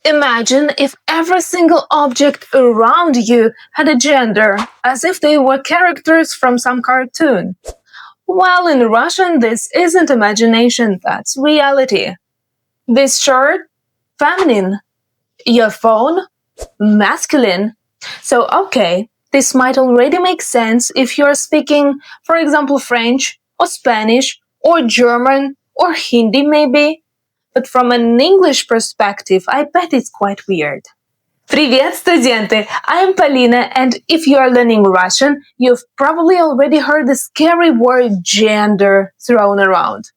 Imagine if every single object around you had a gender, as if they were characters from some cartoon. Well, in Russian, this isn't imagination, that's reality. This shirt, feminine. Your phone, masculine. So, okay, this might already make sense if you're speaking, for example, French or Spanish or German or Hindi maybe. But from an English perspective, I bet it's quite weird. Привет, студенты! I'm Polina, and if you are learning Russian, you've probably already heard the scary word gender thrown around.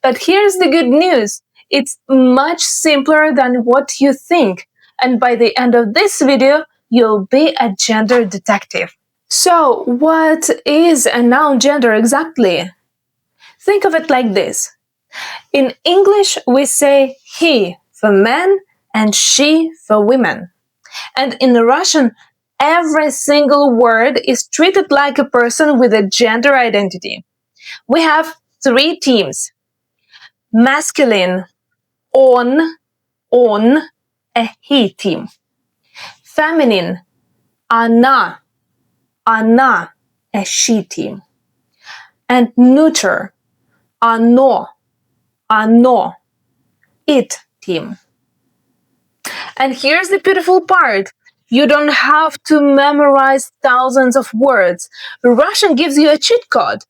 But here's the good news. It's much simpler than what you think, and by the end of this video, you'll be a gender detective. So, what is a noun gender exactly? Think of it like this. In English, we say he for men and she for women. And in Russian, every single word is treated like a person with a gender identity. We have three teams. Masculine, on, a he team. Feminine, она, a she team. And neuter, оно, it team. And here's the beautiful part. You don't have to memorize thousands of words. Russian gives you a cheat code.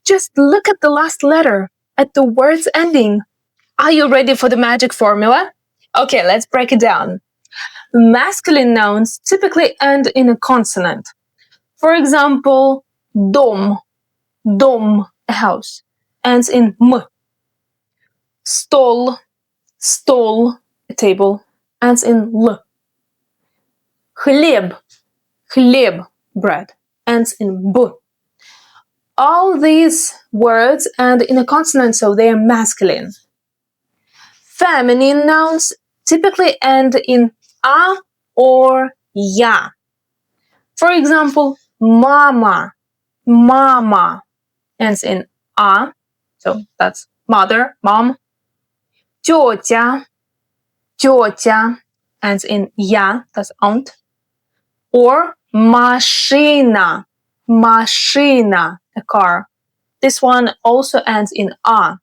Just look at the last letter, at the word's ending. Are you ready for the magic formula? Okay, let's break it down. Masculine nouns typically end in a consonant. For example, dom, a house, ends in m. Stol, a table, ends in l. Хлеб, bread, ends in b. All these words end in a consonant, so they are masculine. Feminine nouns typically end in a or ya. For example, mama ends in a, so that's mother, mom. Тетя ends in ya, that's aunt. Or машина, a car. This one also ends in a.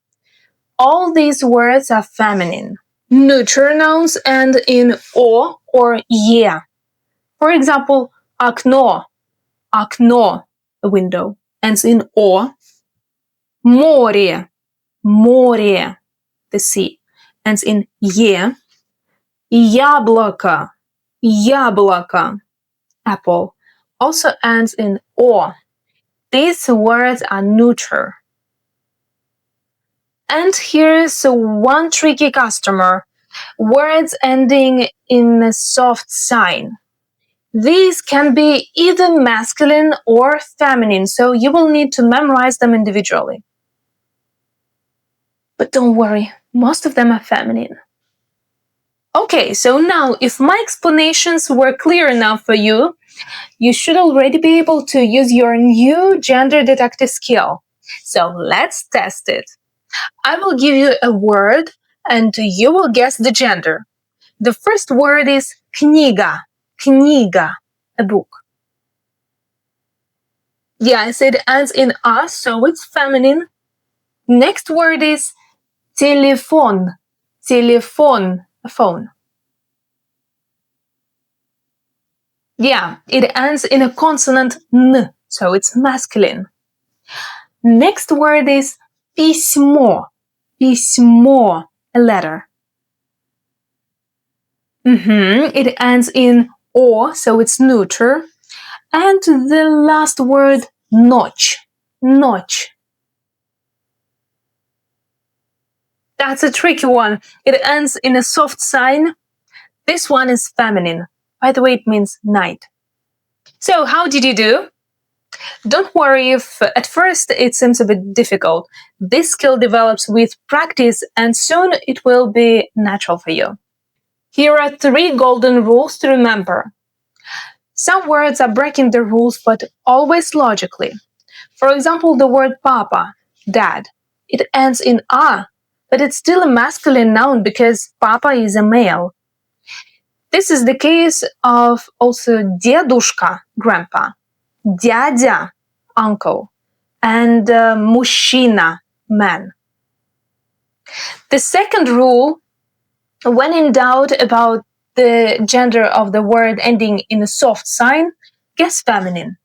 All these words are feminine. Neuter nouns end in o or ye. For example, окно, a window, ends in o. Море, the sea, ends in ye. Яблоко, apple, also ends in o. These words are neuter. And here's one tricky customer. Words ending in a soft sign. These can be either masculine or feminine, so you will need to memorize them individually. But don't worry, most of them are feminine. Okay, so now if my explanations were clear enough for you, you should already be able to use your new gender detective skill. So let's test it. I will give you a word and you will guess the gender. The first word is книга, a book. Yes, it ends in a, so it's feminine. Next word is телефон, a phone. Yeah, it ends in a consonant n, so it's masculine. Next word is письмо, a letter. It ends in o, so it's neuter. And the last word, ночь. That's a tricky one. It ends in a soft sign. This one is feminine. By the way, it means night. So, how did you do? Don't worry if at first it seems a bit difficult. This skill develops with practice and soon it will be natural for you. Here are 3 golden rules to remember. Some words are breaking the rules, but always logically. For example, the word papa, dad. It ends in a, but it's still a masculine noun because papa is a male. This is the case of also дедушка, grandpa, дядя, uncle, and мужчина, man. The second rule, when in doubt about the gender of the word ending in a soft sign, guess feminine.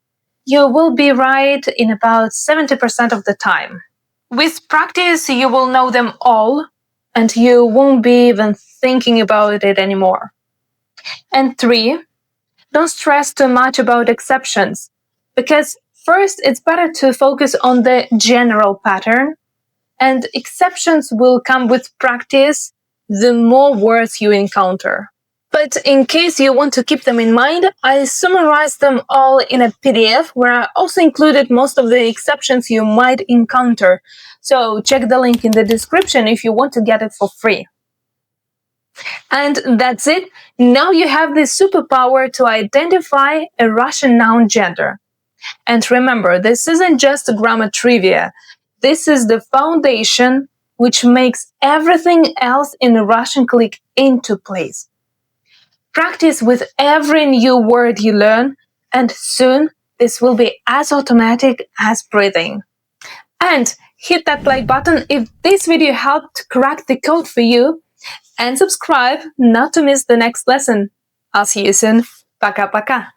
You will be right in about 70% of the time. With practice, you will know them all, and you won't be even thinking about it anymore. And 3, don't stress too much about exceptions, because first, it's better to focus on the general pattern, and exceptions will come with practice the more words you encounter. But in case you want to keep them in mind, I summarized them all in a PDF where I also included most of the exceptions you might encounter. So check the link in the description if you want to get it for free. And that's it. Now you have the superpower to identify a Russian noun gender. And remember, this isn't just a grammar trivia. This is the foundation which makes everything else in Russian click into place. Practice with every new word you learn, and soon this will be as automatic as breathing. And hit that like button if this video helped crack the code for you, and subscribe not to miss the next lesson. I'll see you soon. Пока-пока.